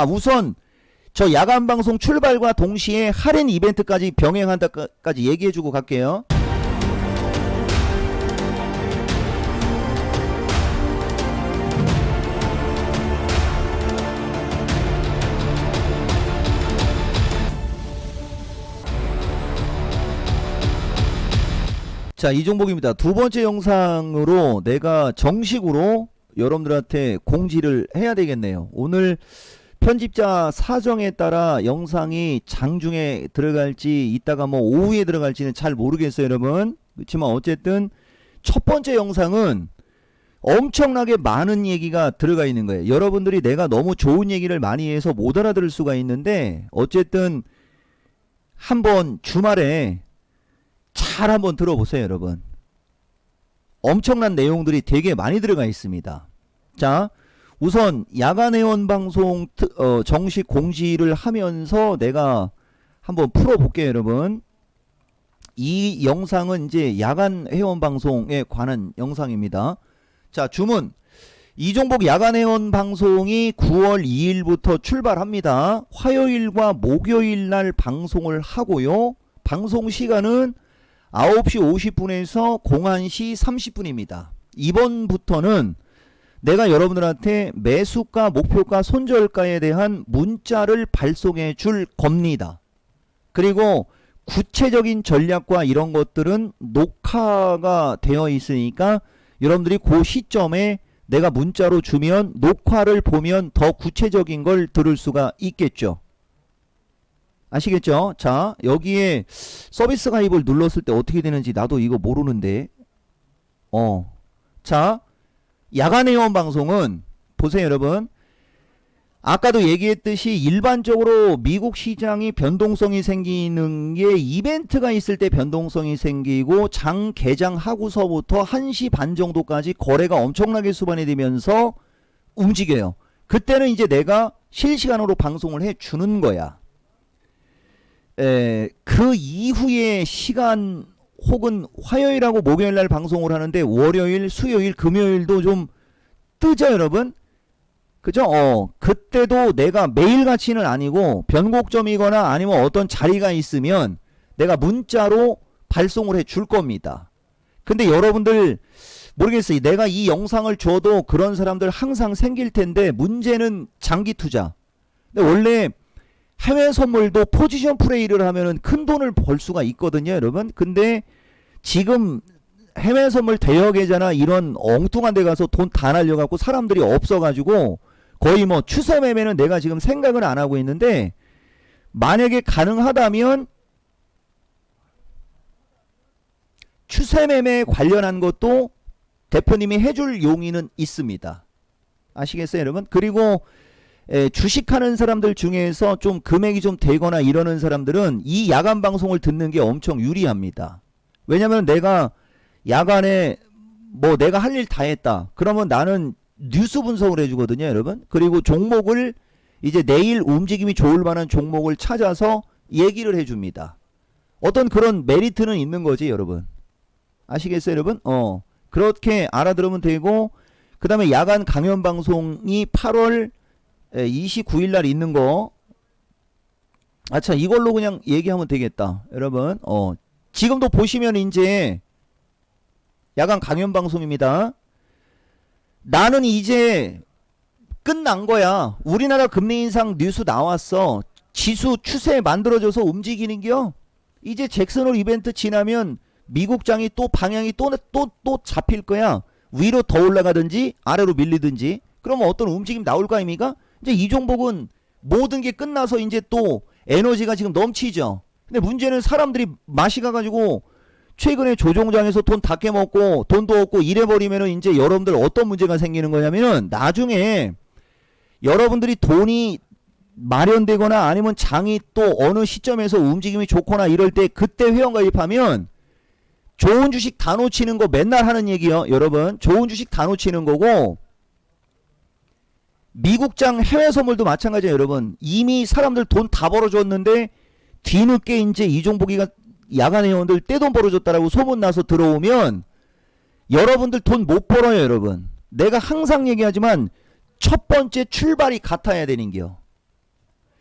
우선 저 야간 방송 출발과 동시에 할인 이벤트까지 병행한다까지 얘기해주고 갈게요. 자, 이종복입니다. 두 번째 영상으로 내가 정식으로 여러분들한테 공지를 해야 되겠네요. 오늘 편집자 사정에 따라 영상이 장중에 들어갈지 이따가 뭐 오후에 들어갈지는 잘 모르겠어요, 여러분. 그렇지만 어쨌든 첫 번째 영상은 엄청나게 많은 얘기가 들어가 있는 거예요. 여러분들이 내가 너무 좋은 얘기를 많이 해서 못 알아들을 수가 있는데 어쨌든 한번 주말에 잘 한번 들어보세요, 여러분. 엄청난 내용들이 되게 많이 들어가 있습니다. 자, 우선 야간 회원 방송 정식 공지를 하면서 내가 한번 풀어볼게요, 여러분. 이 영상은 이제 야간 회원 방송에 관한 영상입니다. 자, 주문. 이종복 야간 회원 방송이 9월 2일부터 출발합니다. 화요일과 목요일 날 방송을 하고요. 방송 시간은 9시 50분에서 01시 30분입니다. 이번부터는 내가 여러분들한테 매수가, 목표가, 손절가에 대한 문자를 발송해 줄 겁니다. 그리고 구체적인 전략과 이런 것들은 녹화가 되어 있으니까 여러분들이 그 시점에 내가 문자로 주면 녹화를 보면 더 구체적인 걸 들을 수가 있겠죠. 아시겠죠? 자, 여기에 서비스 가입을 눌렀을 때 어떻게 되는지 나도 이거 모르는데. 자, 야간 회원 방송은 보세요, 여러분. 아까도 얘기했듯이 일반적으로 미국 시장이 변동성이 생기는 게 이벤트가 있을 때 변동성이 생기고 장 개장하고서부터 1시 반 정도까지 거래가 엄청나게 수반이 되면서 움직여요. 그때는 이제 내가 실시간으로 방송을 해 주는 거야. 그 이후의 시간 혹은 화요일하고 목요일날 방송을 하는데 월요일, 수요일, 금요일도 좀 뜨죠, 여러분? 그죠? 그때도 내가 매일같이는 아니고 변곡점이거나 아니면 어떤 자리가 있으면 내가 문자로 발송을 해 줄 겁니다. 근데 여러분들 모르겠어요. 내가 이 영상을 줘도 그런 사람들 항상 생길 텐데 문제는 장기 투자. 근데 원래 해외 선물도 포지션 플레이를 하면은 큰 돈을 벌 수가 있거든요, 여러분. 근데 지금 해외 선물 대여 계좌나 이런 엉뚱한 데 가서 돈 다 날려갖고 사람들이 없어가지고 거의 뭐 추세 매매는 내가 지금 생각을 안 하고 있는데 만약에 가능하다면 추세 매매에 관련한 것도 대표님이 해줄 용의는 있습니다. 아시겠어요, 여러분? 그리고 주식하는 사람들 중에서 좀 금액이 좀 되거나 이러는 사람들은 이 야간 방송을 듣는 게 엄청 유리합니다. 왜냐면 내가 야간에 뭐 내가 할 일 다 했다. 그러면 나는 뉴스 분석을 해주거든요, 여러분. 그리고 종목을 이제 내일 움직임이 좋을 만한 종목을 찾아서 얘기를 해줍니다. 어떤 그런 메리트는 있는 거지, 여러분. 아시겠어요, 여러분? 그렇게 알아들으면 되고, 그 다음에 야간 강연 방송이 8월 29일 날 있는 거. 자, 이걸로 그냥 얘기하면 되겠다, 여러분. 지금도 보시면 이제 야간 강연 방송입니다. 나는 이제 끝난 거야. 우리나라 금리 인상 뉴스 나왔어. 지수 추세 만들어져서 움직이는겨. 이제 잭슨홀 이벤트 지나면 미국장이 또 방향이 또 잡힐 거야. 위로 더 올라가든지 아래로 밀리든지. 그러면 어떤 움직임 나올 거 아닙니까? 이제 이 종목은 모든 게 끝나서 이제 또 에너지가 지금 넘치죠. 근데 문제는 사람들이 맛이 가가지고 최근에 조종장에서 돈 다 깨먹고 돈도 없고 이래버리면은 이제 여러분들 어떤 문제가 생기는 거냐면은 나중에 여러분들이 돈이 마련되거나 아니면 장이 또 어느 시점에서 움직임이 좋거나 이럴 때 그때 회원 가입하면 좋은 주식 다 놓치는 거 맨날 하는 얘기요, 여러분. 좋은 주식 다 놓치는 거고 미국장 해외 선물도 마찬가지예요, 여러분. 이미 사람들 돈 다 벌어줬는데 뒤늦게 이제 이종복이가 야간 회원들 떼돈 벌어줬다라고 소문나서 들어오면 여러분들 돈 못 벌어요, 여러분. 내가 항상 얘기하지만 첫 번째 출발이 같아야 되는겨.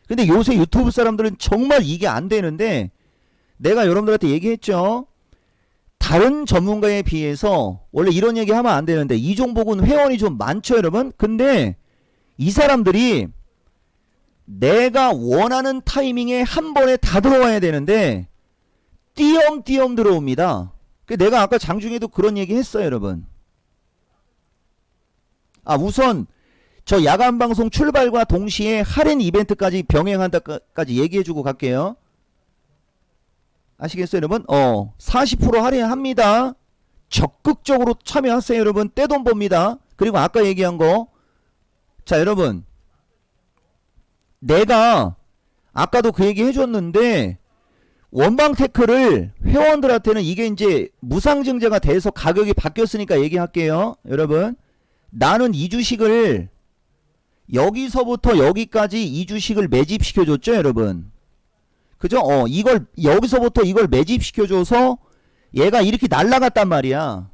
근데 요새 유튜브 사람들은 정말 이게 안 되는데, 내가 여러분들한테 얘기했죠. 다른 전문가에 비해서 원래 이런 얘기 하면 안 되는데 이종복은 회원이 좀 많죠 여러분. 근데 이 사람들이 내가 원하는 타이밍에 한 번에 다 들어와야 되는데 띄엄띄엄 들어옵니다. 내가 아까 장중에도 그런 얘기 했어요 여러분. 우선 저 야간방송 출발과 동시에 할인 이벤트까지 병행한다까지 얘기해주고 갈게요. 아시겠어요 여러분? 40% 할인합니다. 적극적으로 참여하세요 여러분. 떼돈 법니다. 그리고 아까 얘기한 거, 자 여러분, 내가 아까도 그 얘기 해줬는데 원방테크를 회원들한테는 이게 이제 무상증자가 돼서 가격이 바뀌었으니까 얘기할게요 여러분. 나는 이 주식을 여기서부터 여기까지 이 주식을 매집시켜줬죠 여러분. 그죠? 이걸 여기서부터 이걸 매집시켜줘서 얘가 이렇게 날라갔단 말이야.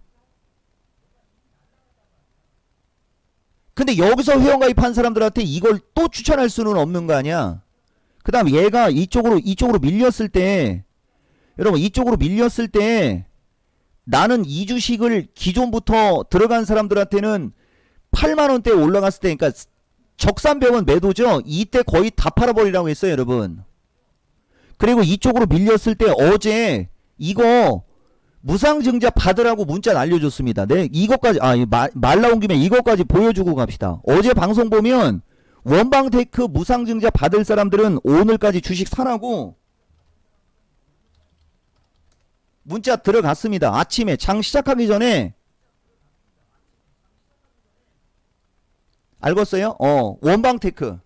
근데 여기서 회원가입한 사람들한테 이걸 또 추천할 수는 없는 거 아니야. 그 다음 얘가 이쪽으로 밀렸을 때, 여러분 이쪽으로 밀렸을 때 나는 이 주식을 기존부터 들어간 사람들한테는 8만원대에 올라갔을 때, 그러니까 적산병은 매도죠. 이때 거의 다 팔아버리라고 했어요 여러분. 그리고 이쪽으로 밀렸을 때 어제 이거 무상증자 받으라고 문자 날려줬습니다. 네, 이것까지 말 나온 김에 이것까지 보여주고 갑시다. 어제 방송 보면 원방테크 무상증자 받을 사람들은 오늘까지 주식 사라고 문자 들어갔습니다. 아침에 장 시작하기 전에. 알겠어요? 원방테크.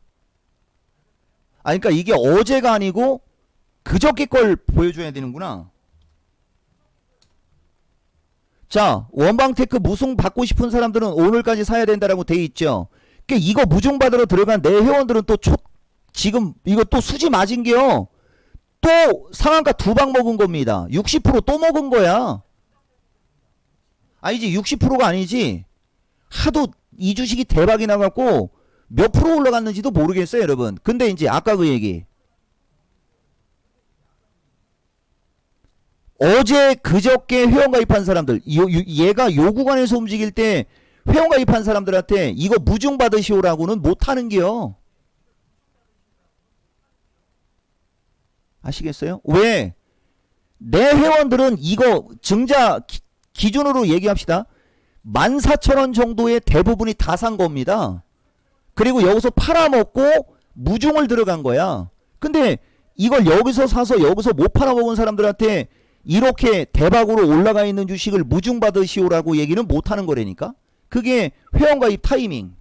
그러니까 이게 어제가 아니고 그저께 걸 보여줘야 되는구나. 자, 원방테크 무승 받고 싶은 사람들은 오늘까지 사야 된다라고 돼 있죠. 그러니까 이거 무중 받으러 들어간 내 회원들은 또 지금 이거 또 수지 맞은게요. 또 상한가 2방 먹은 겁니다. 60% 또 먹은 거야. 아니지, 60%가 아니지. 하도 이 주식이 대박이 나갖고 몇 프로 올라갔는지도 모르겠어요 여러분. 근데 이제 아까 그 얘기, 어제 그저께 회원가입한 사람들, 얘가 요 구간에서 움직일 때 회원가입한 사람들한테 이거 무중 받으시오라고는 못하는겨. 아시겠어요? 왜? 내 회원들은 이거 증자 기준으로 얘기합시다. 14,000원 정도의 대부분이 다 산 겁니다. 그리고 여기서 팔아먹고 무중을 들어간 거야. 근데 이걸 여기서 사서 여기서 못 팔아먹은 사람들한테 이렇게 대박으로 올라가 있는 주식을 무중 받으시오라고 얘기는 못하는 거라니까. 그게 회원가입 타이밍.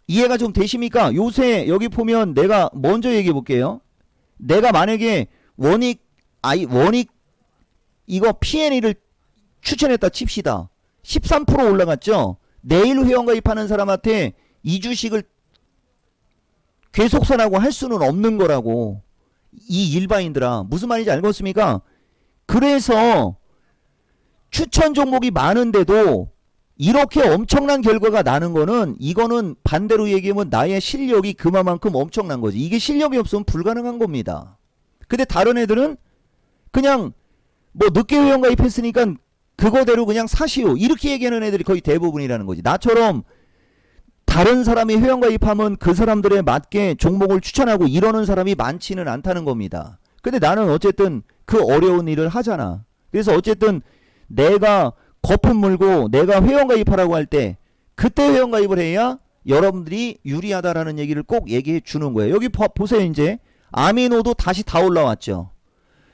이해가 좀 되십니까? 요새 여기 보면 내가 먼저 얘기해 볼게요. 내가 만약에 원익 이거 P&E를 추천했다 칩시다. 13% 올라갔죠. 내일 회원가입하는 사람한테 이 주식을 계속선하고 할 수는 없는 거라고. 이 일반인들아, 무슨 말인지 알겠습니까? 그래서 추천 종목이 많은데도 이렇게 엄청난 결과가 나는 거는, 이거는 반대로 얘기하면 나의 실력이 그만큼 엄청난 거지. 이게 실력이 없으면 불가능한 겁니다. 근데 다른 애들은 그냥 뭐 늦게 회원가입했으니까 그거대로 그냥 사시오, 이렇게 얘기하는 애들이 거의 대부분이라는 거지. 나처럼 다른 사람이 회원가입하면 그 사람들에 맞게 종목을 추천하고 이러는 사람이 많지는 않다는 겁니다. 근데 나는 어쨌든 그 어려운 일을 하잖아. 그래서 어쨌든 내가 거품 물고 내가 회원가입하라고 할 때 그때 회원가입을 해야 여러분들이 유리하다라는 얘기를 꼭 얘기해 주는 거예요. 여기 보세요. 이제 아미노도 다시 다 올라왔죠.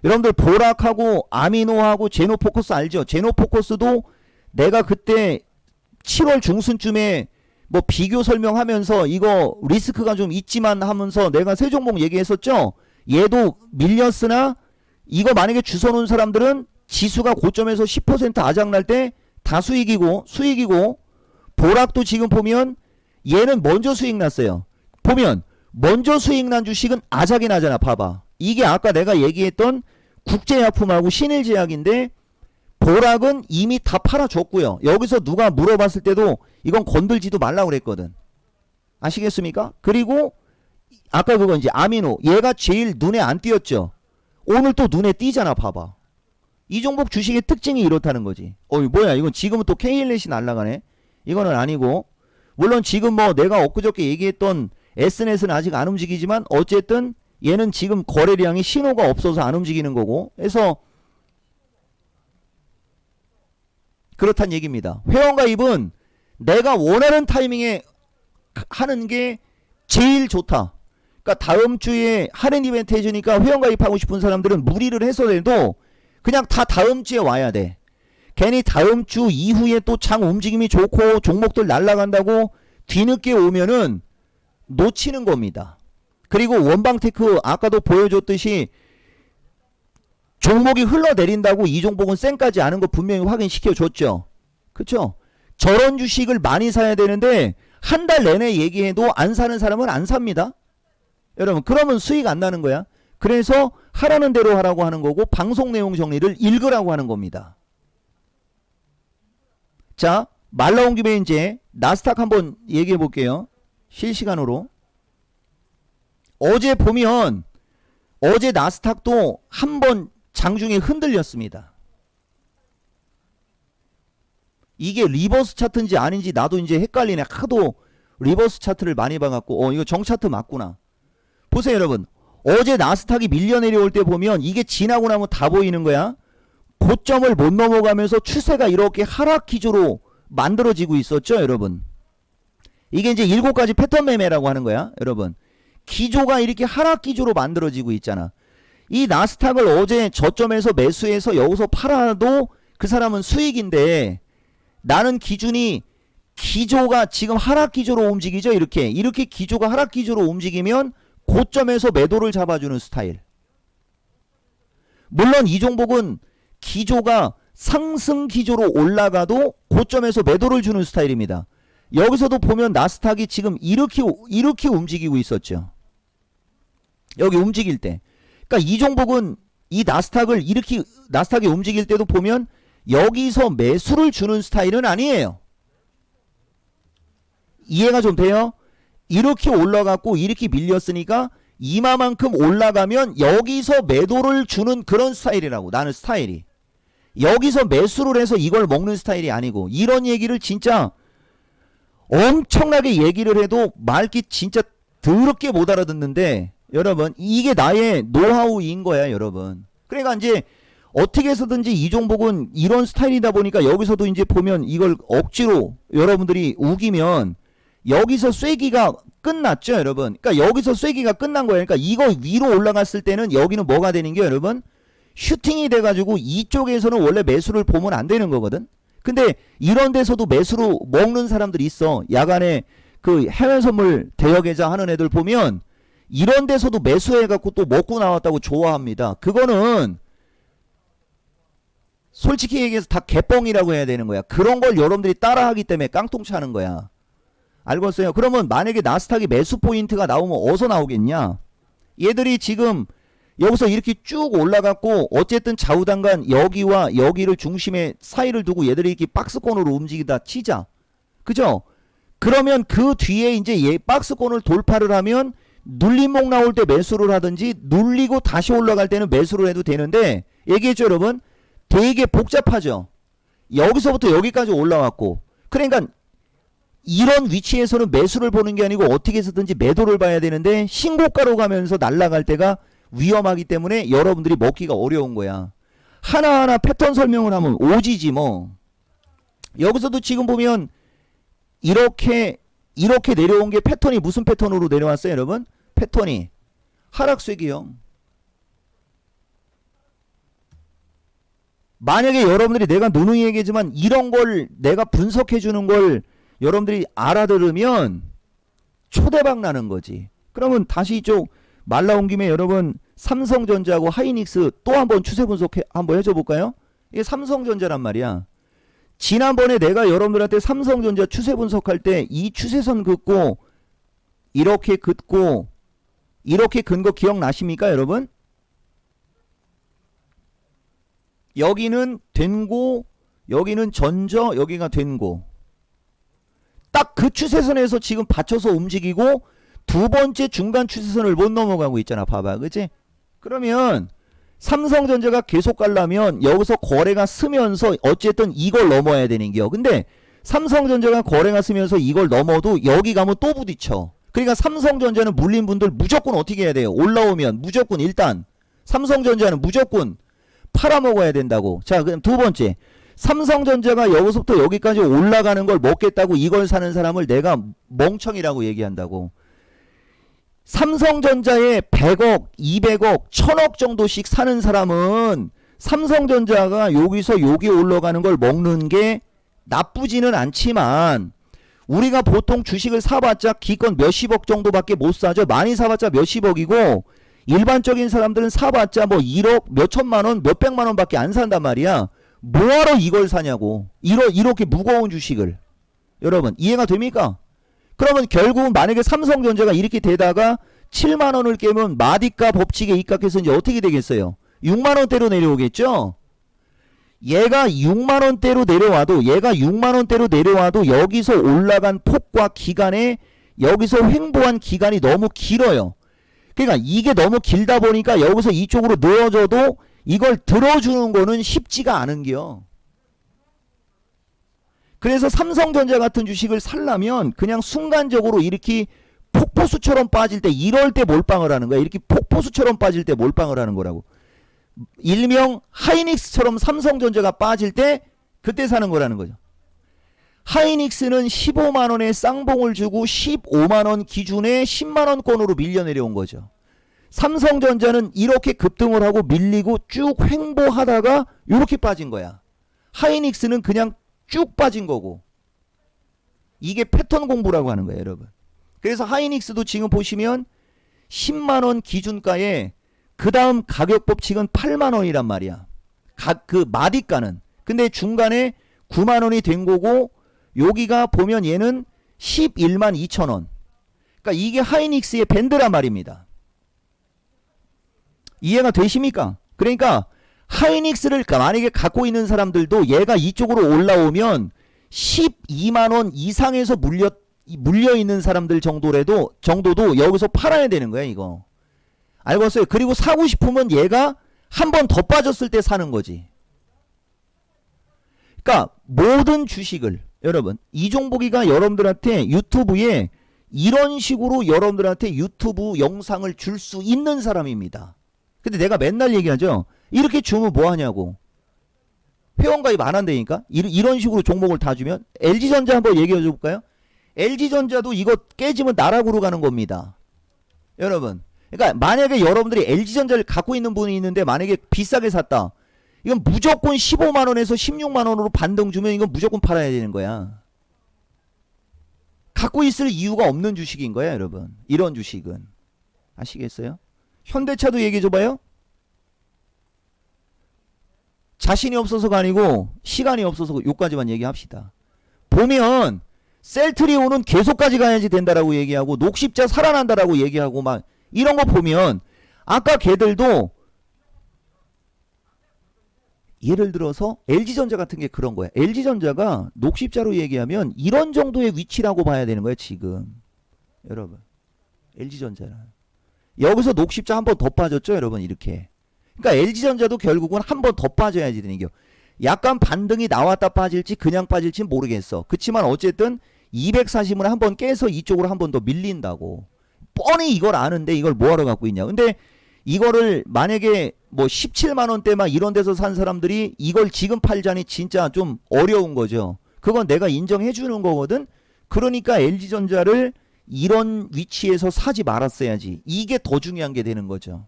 여러분들 보락하고 아미노하고 제노포커스 알죠? 제노포커스도 내가 그때 7월 중순쯤에 뭐 비교 설명하면서 이거 리스크가 좀 있지만 하면서 내가 세 종목 얘기했었죠. 얘도 밀렸으나 이거 만약에 주워놓은 사람들은 지수가 고점에서 10% 아작날 때 다 수익이고 보락도 지금 보면 얘는 먼저 수익 났어요. 보면 먼저 수익 난 주식은 아작이 나잖아. 봐봐. 이게 아까 내가 얘기했던 국제약품하고 신일제약인데 보락은 이미 다 팔아줬고요. 여기서 누가 물어봤을 때도 이건 건들지도 말라고 그랬거든. 아시겠습니까? 그리고 아까 그거 이제 아미노 얘가 제일 눈에 안 띄었죠. 오늘 또 눈에 띄잖아. 봐봐. 이종복 주식의 특징이 이렇다는 거지. 뭐야 이건 지금은 또 K일렛이 날라가네. 이거는 아니고 물론 지금 뭐 내가 엊그저께 얘기했던 S넷은 아직 안 움직이지만 어쨌든 얘는 지금 거래량이 신호가 없어서 안 움직이는 거고 그래서 그렇단 얘기입니다. 회원가입은 내가 원하는 타이밍에 하는 게 제일 좋다. 그러니까 다음 주에 할인 이벤트 해주니까 회원가입하고 싶은 사람들은 무리를 해서라도 그냥 다 다음 주에 와야 돼. 괜히 다음 주 이후에 또 장 움직임이 좋고 종목들 날아간다고 뒤늦게 오면은 놓치는 겁니다. 그리고 원방테크 아까도 보여줬듯이 종목이 흘러내린다고 이 종목은 쌩까지 않은 거 분명히 확인시켜줬죠. 그쵸? 저런 주식을 많이 사야 되는데 한 달 내내 얘기해도 안 사는 사람은 안 삽니다. 여러분 그러면 수익 안 나는 거야. 그래서 하라는 대로 하라고 하는 거고 방송 내용 정리를 읽으라고 하는 겁니다. 자, 말 나온 김에 이제 나스닥 한번 얘기해 볼게요. 실시간으로. 어제 보면 어제 나스닥도 한번 장중에 흔들렸습니다. 이게 리버스 차트인지 아닌지 나도 이제 헷갈리네. 하도 리버스 차트를 많이 봐갖고 이거 정차트 맞구나. 보세요 여러분. 어제 나스닥이 밀려 내려올 때 보면 이게 지나고 나면 다 보이는 거야. 고점을 못 넘어가면서 추세가 이렇게 하락 기조로 만들어지고 있었죠 여러분. 이게 이제 7가지 패턴 매매라고 하는 거야 여러분. 기조가 이렇게 하락 기조로 만들어지고 있잖아. 이 나스닥을 어제 저점에서 매수해서 여기서 팔아도 그 사람은 수익인데 나는 기준이 기조가 지금 하락 기조로 움직이죠. 이렇게 기조가 하락 기조로 움직이면 고점에서 매도를 잡아주는 스타일. 물론 이 종목은 기조가 상승 기조로 올라가도 고점에서 매도를 주는 스타일입니다. 여기서도 보면 나스닥이 지금 이렇게 움직이고 있었죠. 여기 움직일 때. 그러니까 이 종목은 이 나스닥을 이렇게 나스닥이 움직일 때도 보면 여기서 매수를 주는 스타일은 아니에요. 이해가 좀 돼요? 이렇게 올라갔고 이렇게 밀렸으니까 이마만큼 올라가면 여기서 매도를 주는 그런 스타일이라고. 나는 스타일이. 여기서 매수를 해서 이걸 먹는 스타일이 아니고 이런 얘기를 진짜 엄청나게 얘기를 해도 말귀 진짜 더럽게 못 알아듣는데 여러분 이게 나의 노하우인 거야 여러분. 그러니까 이제 어떻게 해서든지 이 종목은 이런 스타일이다 보니까 여기서도 이제 보면 이걸 억지로 여러분들이 우기면 여기서 쐐기가 끝났죠 여러분. 그러니까 여기서 쐐기가 끝난 거예요. 그러니까 이거 위로 올라갔을 때는 여기는 뭐가 되는 게 여러분 슈팅이 돼가지고 이쪽에서는 원래 매수를 보면 안 되는 거거든. 근데 이런 데서도 매수로 먹는 사람들이 있어. 야간에 그 해외 선물 대여계좌 하는 애들 보면 이런 데서도 매수해갖고 또 먹고 나왔다고 좋아합니다. 그거는 솔직히 얘기해서 다 개뻥이라고 해야 되는 거야. 그런 걸 여러분들이 따라하기 때문에 깡통 차는 거야. 알겠어요? 그러면 만약에 나스닥이 매수 포인트가 나오면 어디서 나오겠냐? 얘들이 지금 여기서 이렇게 쭉 올라갔고 어쨌든 좌우단간 여기와 여기를 중심에 사이를 두고 얘들이 이렇게 박스권으로 움직이다 치자. 그죠? 그러면 그 뒤에 이제 얘 박스권을 돌파를 하면 눌림목 나올 때 매수를 하든지 눌리고 다시 올라갈 때는 매수를 해도 되는데 얘기했죠 여러분? 되게 복잡하죠. 여기서부터 여기까지 올라왔고 그러니까 이런 위치에서는 매수를 보는 게 아니고 어떻게 해서든지 매도를 봐야 되는데 신고가로 가면서 날아갈 때가 위험하기 때문에 여러분들이 먹기가 어려운 거야. 하나하나 패턴 설명을 하면 오지지 뭐. 여기서도 지금 보면 이렇게 내려온 게 패턴이 무슨 패턴으로 내려왔어요 여러분? 패턴이 하락세기형. 만약에 여러분들이 내가 누누이 얘기하지만 이런 걸 내가 분석해 주는 걸 여러분들이 알아들으면 초대박 나는 거지. 그러면 다시 이쪽 말 나온 김에 여러분 삼성전자하고 하이닉스 또 한번 추세 분석 한번 해줘 볼까요? 이게 삼성전자란 말이야. 지난번에 내가 여러분들한테 삼성전자 추세 분석할 때 이 추세선 긋고 이렇게 긋고 이렇게 근 거 기억나십니까 여러분? 여기는 된고 여기는 전저 여기가 된고 딱 그 추세선에서 지금 받쳐서 움직이고 두 번째 중간 추세선을 못 넘어가고 있잖아. 봐봐. 그치? 그러면 삼성전자가 계속 가려면 여기서 거래가 쓰면서 어쨌든 이걸 넘어야 되는 게요. 근데 삼성전자가 거래가 쓰면서 이걸 넘어도 여기 가면 또 부딪혀. 그러니까 삼성전자는 물린 분들 무조건 어떻게 해야 돼요? 올라오면 무조건 일단 삼성전자는 무조건 팔아먹어야 된다고. 자, 그럼 두 번째. 삼성전자가 여기서부터 여기까지 올라가는 걸 먹겠다고 이걸 사는 사람을 내가 멍청이라고 얘기한다고. 삼성전자에 100억, 200억, 1000억 정도씩 사는 사람은 삼성전자가 여기서 여기 올라가는 걸 먹는 게 나쁘지는 않지만 우리가 보통 주식을 사봤자 기껏 몇십억 정도밖에 못 사죠. 많이 사봤자 몇십억이고 일반적인 사람들은 사봤자 뭐 1억, 몇천만원, 몇백만원밖에 안 산단 말이야. 뭐하러 이걸 사냐고. 이렇게 무거운 주식을. 여러분 이해가 됩니까? 그러면 결국은 만약에 삼성전자가 이렇게 되다가 7만원을 깨면 마디가 법칙에 입각해서 이제 어떻게 되겠어요? 6만원대로 내려오겠죠? 얘가 6만원대로 내려와도 여기서 올라간 폭과 기간에 여기서 횡보한 기간이 너무 길어요. 그러니까 이게 너무 길다 보니까 여기서 이쪽으로 늘어져도 이걸 들어주는 거는 쉽지가 않은겨. 그래서 삼성전자 같은 주식을 살려면 그냥 순간적으로 이렇게 폭포수처럼 빠질 때 이럴 때 몰빵을 하는 거야. 이렇게 폭포수처럼 빠질 때 몰빵을 하는 거라고. 일명 하이닉스처럼 삼성전자가 빠질 때 그때 사는 거라는 거죠. 하이닉스는 15만원에 쌍봉을 주고 15만원 기준에 10만원권으로 밀려 내려온 거죠. 삼성전자는 이렇게 급등을 하고 밀리고 쭉 횡보하다가 이렇게 빠진 거야. 하이닉스는 그냥 쭉 빠진 거고. 이게 패턴 공부라고 하는 거예요, 여러분. 그래서 하이닉스도 지금 보시면 10만원 기준가에 그 다음 가격 법칙은 8만원이란 말이야. 그 마디가는. 근데 중간에 9만원이 된 거고 여기가 보면 얘는 11만 2천원. 그러니까 이게 하이닉스의 밴드란 말입니다. 이해가 되십니까? 그러니까 하이닉스를 만약에 갖고 있는 사람들도 얘가 이쪽으로 올라오면 12만원 이상에서 물려있는 사람들 정도도 여기서 팔아야 되는 거야 이거. 알겠어요? 그리고 사고 싶으면 얘가 한 번 더 빠졌을 때 사는 거지. 그러니까 모든 주식을 여러분 이종복이가 여러분들한테 유튜브에 이런 식으로 여러분들한테 유튜브 영상을 줄 수 있는 사람입니다. 근데 내가 맨날 얘기하죠. 이렇게 주면 뭐 하냐고. 회원가입 안 한다니까. 이런 식으로 종목을 다 주면. LG전자 한번 얘기해 줄까요? LG전자도 이거 깨지면 나락으로 가는 겁니다. 여러분. 그러니까 만약에 여러분들이 LG전자를 갖고 있는 분이 있는데 만약에 비싸게 샀다. 이건 무조건 15만원에서 16만원으로 반등 주면 이건 무조건 팔아야 되는 거야. 갖고 있을 이유가 없는 주식인 거야 여러분. 이런 주식은. 아시겠어요? 현대차도 얘기해 줘봐요. 자신이 없어서가 아니고 시간이 없어서 요까지만 얘기합시다. 보면 셀트리온은 계속까지 가야지 된다라고 얘기하고 녹십자 살아난다라고 얘기하고 막 이런 거 보면 아까 걔들도 예를 들어서 LG전자 같은 게 그런 거야. LG전자가 녹십자로 얘기하면 이런 정도의 위치라고 봐야 되는 거야 지금. 여러분 LG전자는 여기서 녹십자 한 번 더 빠졌죠 여러분 이렇게. 그러니까 LG전자도 결국은 한 번 더 빠져야지 되는 게 약간 반등이 나왔다 빠질지 그냥 빠질지 모르겠어. 그치만 어쨌든 240을 한 번 깨서 이쪽으로 한 번 더 밀린다고. 뻔히 이걸 아는데 이걸 뭐하러 갖고 있냐. 근데 이거를 만약에 뭐 17만원대 막 이런 데서 산 사람들이 이걸 지금 팔자니 진짜 좀 어려운 거죠. 그건 내가 인정해 주는 거거든. 그러니까 LG전자를 이런 위치에서 사지 말았어야지. 이게 더 중요한 게 되는 거죠.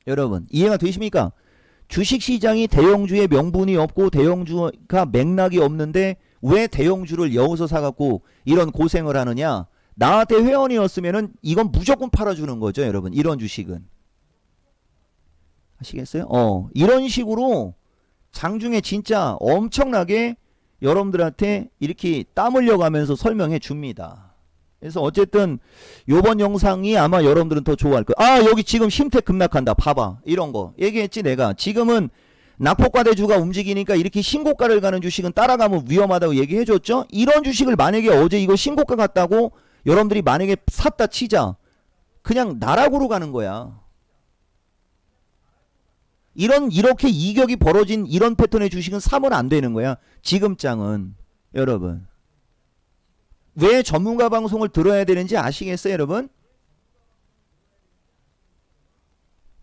여러분 이해가 되십니까? 주식시장이 대형주의 명분이 없고 대형주가 맥락이 없는데 왜 대형주를 여기서 사갖고 이런 고생을 하느냐. 나한테 회원이었으면은 이건 무조건 팔아주는 거죠 여러분. 이런 주식은. 아시겠어요? 이런 식으로 장중에 진짜 엄청나게 여러분들한테 이렇게 땀 흘려가면서 설명해 줍니다. 그래서 어쨌든 요번 영상이 아마 여러분들은 더 좋아할 거예요. 아 여기 지금 힘택 급락한다. 봐봐. 이런 거 얘기했지 내가. 지금은 낙폭과대주가 움직이니까 이렇게 신고가를 가는 주식은 따라가면 위험하다고 얘기해줬죠. 이런 주식을 만약에 어제 이거 신고가 갔다고 여러분들이 만약에 샀다 치자, 그냥 나락으로 가는 거야. 이렇게 이격이 벌어진 이런 패턴의 주식은 사면 안 되는 거야. 지금 장은. 여러분, 왜 전문가 방송을 들어야 되는지 아시겠어요, 여러분?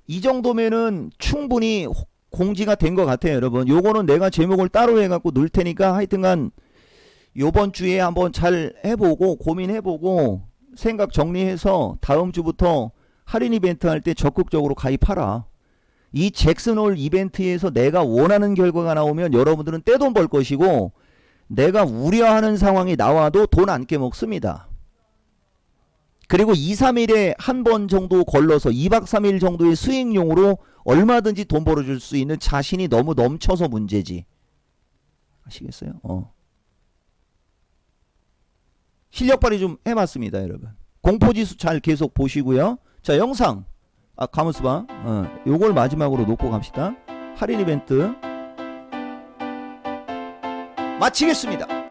이 정도면은 충분히 공지가 된 것 같아요, 여러분. 요거는 내가 제목을 따로 해갖고 넣을 테니까 하여튼간 요번 주에 한번 잘 해보고 고민해보고 생각 정리해서 다음 주부터 할인 이벤트 할 때 적극적으로 가입하라. 이 잭슨홀 이벤트에서 내가 원하는 결과가 나오면 여러분들은 떼돈 벌 것이고, 내가 우려하는 상황이 나와도 돈 안 깨먹습니다. 그리고 2, 3일에 한 번 정도 걸러서 2박 3일 정도의 수익용으로 얼마든지 돈 벌어줄 수 있는 자신이 너무 넘쳐서 문제지. 아시겠어요? 실력 발휘 좀 해봤습니다, 여러분. 공포지수 잘 계속 보시고요. 자, 영상. 가만있어 봐. 요걸 마지막으로 놓고 갑시다. 할인 이벤트 마치겠습니다.